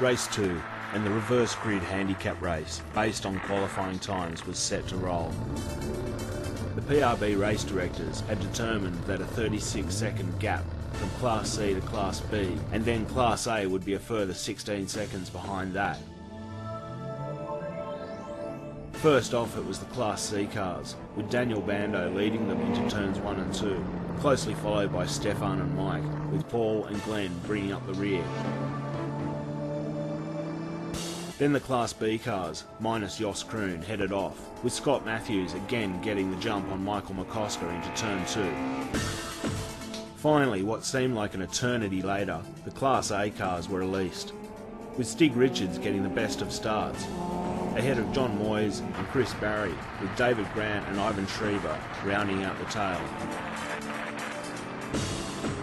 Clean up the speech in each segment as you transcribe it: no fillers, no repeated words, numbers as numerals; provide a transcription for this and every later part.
Race 2 and the reverse grid handicap race, based on qualifying times, was set to roll. The PRB race directors had determined that a 36-second gap from Class C to Class B, and then Class A would be a further 16 seconds behind that. First off, it was the Class C cars, with Daniel Bando leading them into turns 1 and 2, closely followed by Stefan and Mike, with Paul and Glenn bringing up the rear. Then the Class B cars, minus Jos Kroon, headed off, with Scott Matthews again getting the jump on Michael McCosker into turn 2. Finally, what seemed like an eternity later, the Class A cars were released, with Stig Richards getting the best of starts, ahead of John Moyes and Chris Barry, with David Grant and Ivan Shriver rounding out the tail.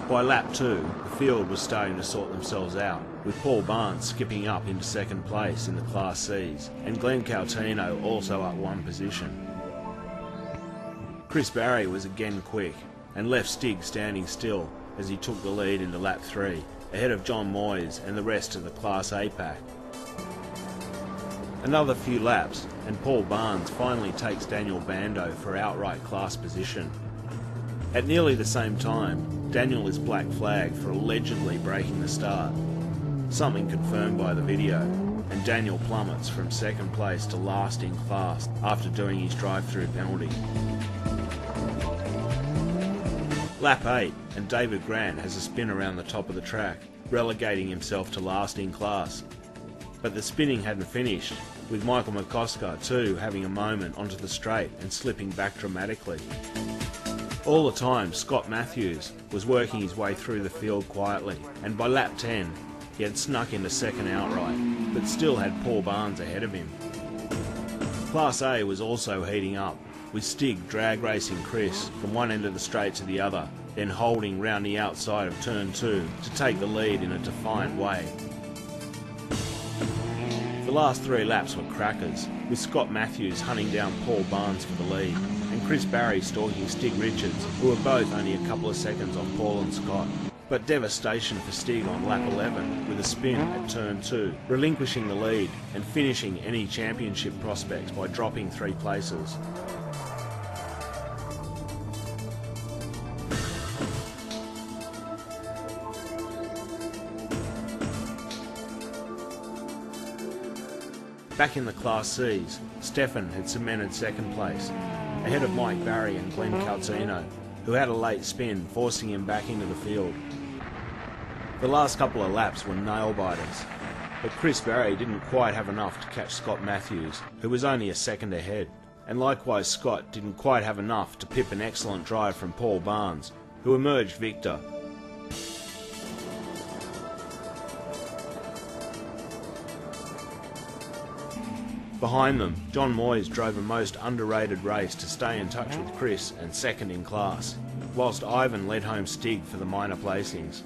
By lap 2, the field was starting to sort themselves out, with Paul Barnes skipping up into second place in the Class Cs, and Glenn Caltino also up one position. Chris Barry was again quick, and left Stig standing still as he took the lead into lap 3, ahead of John Moyes and the rest of the Class A pack. Another few laps, and Paul Barnes finally takes Daniel Bando for outright class position. At nearly the same time, Daniel is black flagged for allegedly breaking the start, something confirmed by the video, and Daniel plummets from second place to last in class after doing his drive-through penalty. Lap 8, and David Grant has a spin around the top of the track, relegating himself to last in class. But the spinning hadn't finished, with Michael McCosker too having a moment onto the straight and slipping back dramatically. All the time, Scott Matthews was working his way through the field quietly, and by lap 10 he had snuck into second outright, but still had Paul Barnes ahead of him. Class A was also heating up, with Stig drag racing Chris from one end of the straight to the other, then holding round the outside of turn 2 to take the lead in a defiant way. The last 3 laps were crackers, with Scott Matthews hunting down Paul Barnes for the lead, and Chris Barry stalking Stig Richards, who were both only a couple of seconds off Paul and Scott. But devastation for Stig on lap 11 with a spin at turn 2, relinquishing the lead and finishing any championship prospects by dropping 3 places. Back in the Class Cs, Stefan had cemented second place, ahead of Mike Barry and Glenn Caltino, who had a late spin, forcing him back into the field. The last couple of laps were nail-biters, but Chris Barry didn't quite have enough to catch Scott Matthews, who was only a second ahead, and likewise Scott didn't quite have enough to pip an excellent drive from Paul Barnes, who emerged victor. Behind them, John Moyes drove a most underrated race to stay in touch with Chris and second in class, whilst Ivan led home Stig for the minor placings.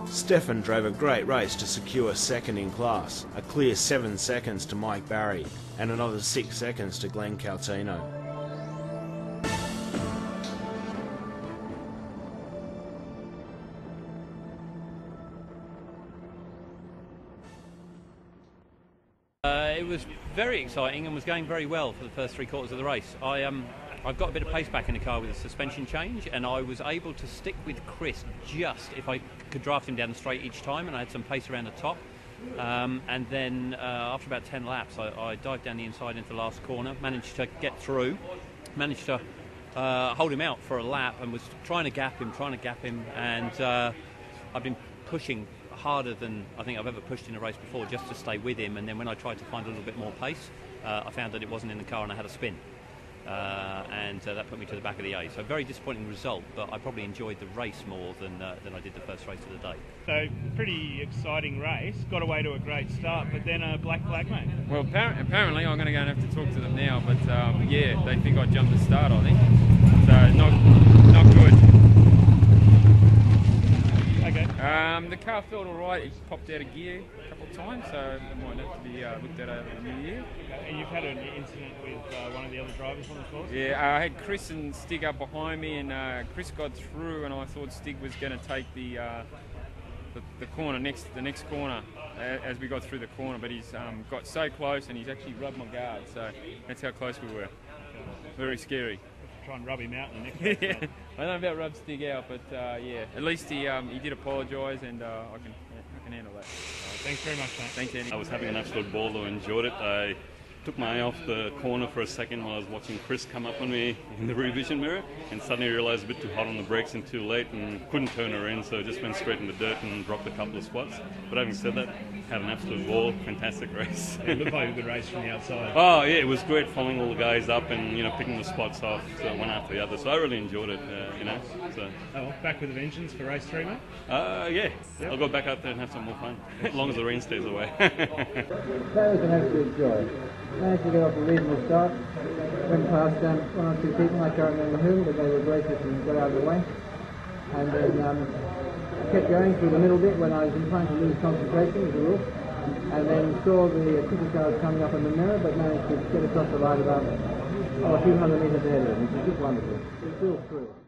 Stefan drove a great race to secure second in class, a clear 7 seconds to Mike Barry and another 6 seconds to Glenn Caltino. It was very exciting and was going very well for the first 3 quarters of the race. I've got a bit of pace back in the car with a suspension change, and I was able to stick with Chris just if I could draft him down the straight each time, and I had some pace around the top. And then after about 10 laps, I dived down the inside into the last corner, managed to get through, managed to hold him out for a lap, and was trying to gap him, and I've been pushing harder than I think I've ever pushed in a race before, just to stay with him. And then when I tried to find a little bit more pace, I found that it wasn't in the car and I had a spin, and that put me to the back of the A. So very disappointing result, but I probably enjoyed the race more than I did the first race of the day. So pretty exciting race, got away to a great start, but then a black flag, mate. Well, apparently I'm going to go and have to talk to them now, but yeah, they think I jumped the start, I think, so not good. Okay. The car felt alright. It popped out of gear a couple of times, so it might have to be looked at over the new year. Okay. And you've had an incident with one of the other drivers on the course? Yeah, I had Chris and Stig up behind me, and Chris got through, and I thought Stig was going to take the the corner the next corner as we got through the corner, but he's got so close and he's actually rubbed my guard, so that's how close we were. Very scary. Try and rub him out in the next race. Yeah. I don't know about rub Stig out, but yeah, at least he did apologise, and I can handle that. Thanks very much, mate. Thanks, Andy. I was having an absolute ball, though. I enjoyed it. I took my eye off the corner for a second while I was watching Chris come up on me in the rear vision mirror, and suddenly realised a bit too hot on the brakes and too late, and couldn't turn her in, so just went straight in the dirt and dropped a couple of spots. But having said that, had an absolute ball, fantastic race. It looked like a good race from the outside. Oh yeah, it was great following all the guys up and picking the spots off one after the other. So I really enjoyed it, So. Oh, back with a vengeance for race 3, mate? Yeah, yep. I'll go back out there and have some more fun, as long as the rain stays away. That was an absolute joy. Managed to get off a reasonable start. Went past one or two people, I can't remember who, but they were gracious and got out of the way. And then kept going through the middle bit when I was inclined to lose concentration as a rule. And then saw the quicker cars coming up in the mirror, but managed to get across the line about a few hundred metres ahead of them, which was just wonderful. It was real thrill.